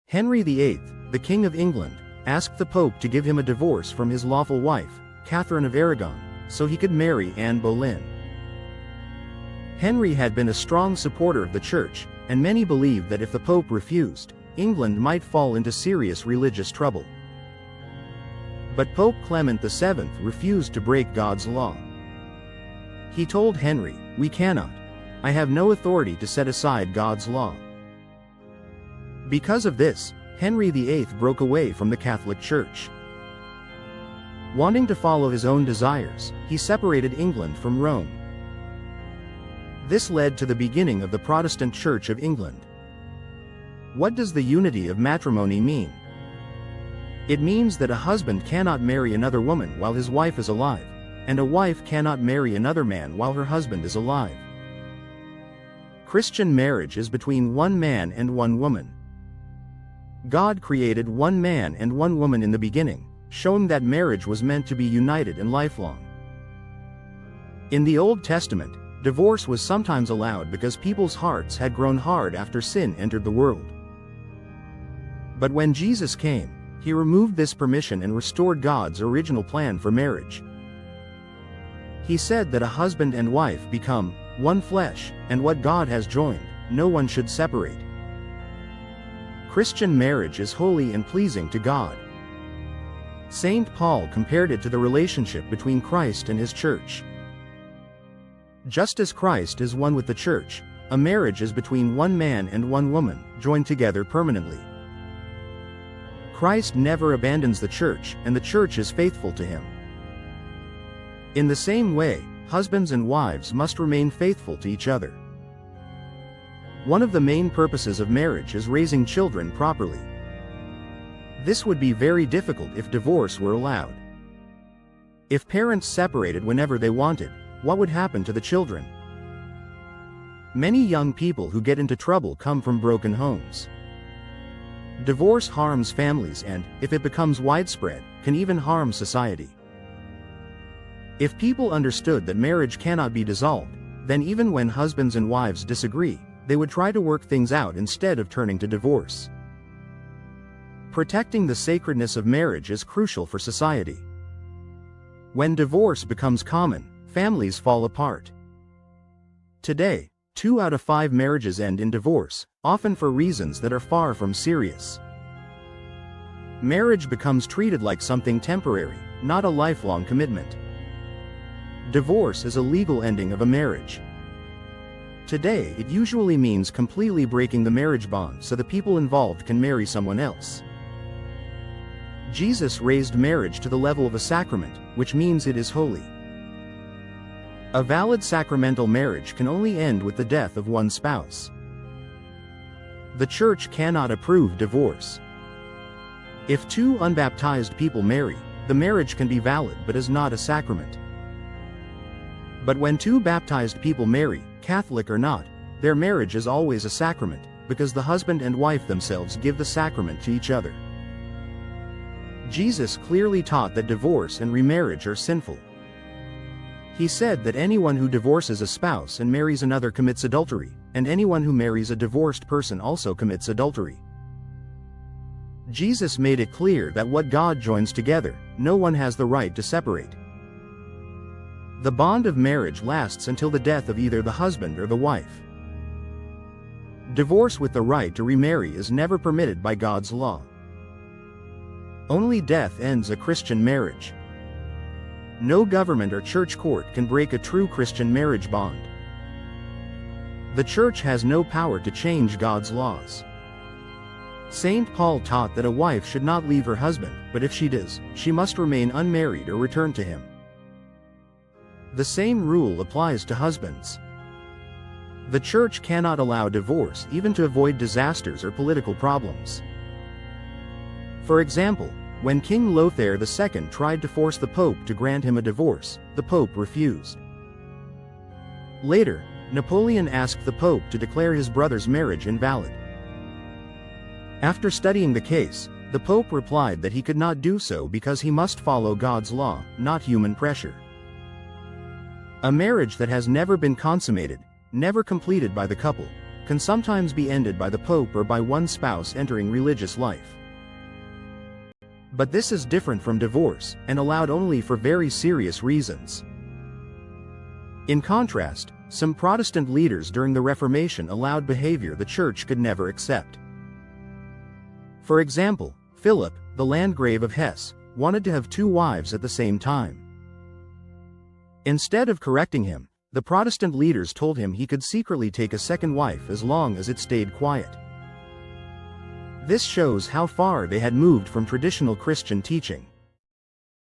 Henry VIII, the King of England, asked the Pope to give him a divorce from his lawful wife, Catherine of Aragon, so he could marry Anne Boleyn. Henry had been a strong supporter of the Church, and many believed that if the Pope refused, England might fall into serious religious trouble. But Pope Clement VII refused to break God's law. He told Henry, "We cannot. I have no authority to set aside God's law." Because of this, Henry VIII broke away from the Catholic Church. Wanting to follow his own desires, he separated England from Rome. This led to the beginning of the Protestant Church of England. What does the unity of matrimony mean? It means that a husband cannot marry another woman while his wife is alive, and a wife cannot marry another man while her husband is alive. Christian marriage is between one man and one woman. God created one man and one woman in the beginning, showing that marriage was meant to be united and lifelong. In the Old Testament, divorce was sometimes allowed because people's hearts had grown hard after sin entered the world. But when Jesus came, he removed this permission and restored God's original plan for marriage. He said that a husband and wife become one flesh, and what God has joined, no one should separate. Christian marriage is holy and pleasing to God. Saint Paul compared it to the relationship between Christ and his church. Just as Christ is one with the church, a marriage is between one man and one woman, joined together permanently. Christ never abandons the church, and the church is faithful to him. In the same way, husbands and wives must remain faithful to each other. One of the main purposes of marriage is raising children properly. This would be very difficult if divorce were allowed. If parents separated whenever they wanted, what would happen to the children? Many young people who get into trouble come from broken homes. Divorce harms families and, if it becomes widespread, can even harm society. If people understood that marriage cannot be dissolved, then even when husbands and wives disagree, they would try to work things out instead of turning to divorce. Protecting the sacredness of marriage is crucial for society. When divorce becomes common, families fall apart. Today, 2 out of 5 marriages end in divorce, often for reasons that are far from serious. Marriage becomes treated like something temporary, not a lifelong commitment. Divorce is a legal ending of a marriage. Today, it usually means completely breaking the marriage bond so the people involved can marry someone else. Jesus raised marriage to the level of a sacrament, which means it is holy. A valid sacramental marriage can only end with the death of one spouse. The Church cannot approve divorce. If 2 unbaptized people marry, the marriage can be valid but is not a sacrament. But when 2 baptized people marry, Catholic or not, their marriage is always a sacrament, because the husband and wife themselves give the sacrament to each other. Jesus clearly taught that divorce and remarriage are sinful. He said that anyone who divorces a spouse and marries another commits adultery, and anyone who marries a divorced person also commits adultery. Jesus made it clear that what God joins together, no one has the right to separate. The bond of marriage lasts until the death of either the husband or the wife. Divorce with the right to remarry is never permitted by God's law. Only death ends a Christian marriage. No government or church court can break a true Christian marriage bond. The Church has no power to change God's laws. Saint Paul taught that a wife should not leave her husband, but if she does, she must remain unmarried or return to him. The same rule applies to husbands. The Church cannot allow divorce even to avoid disasters or political problems. For example, when King Lothair II tried to force the Pope to grant him a divorce, the Pope refused. Later, Napoleon asked the Pope to declare his brother's marriage invalid. After studying the case, the Pope replied that he could not do so because he must follow God's law, not human pressure. A marriage that has never been consummated, never completed by the couple, can sometimes be ended by the Pope or by one spouse entering religious life. But this is different from divorce, and allowed only for very serious reasons. In contrast, some Protestant leaders during the Reformation allowed behavior the Church could never accept. For example, Philip, the Landgrave of Hesse, wanted to have 2 wives at the same time. Instead of correcting him, the Protestant leaders told him he could secretly take a second wife as long as it stayed quiet. This shows how far they had moved from traditional Christian teaching.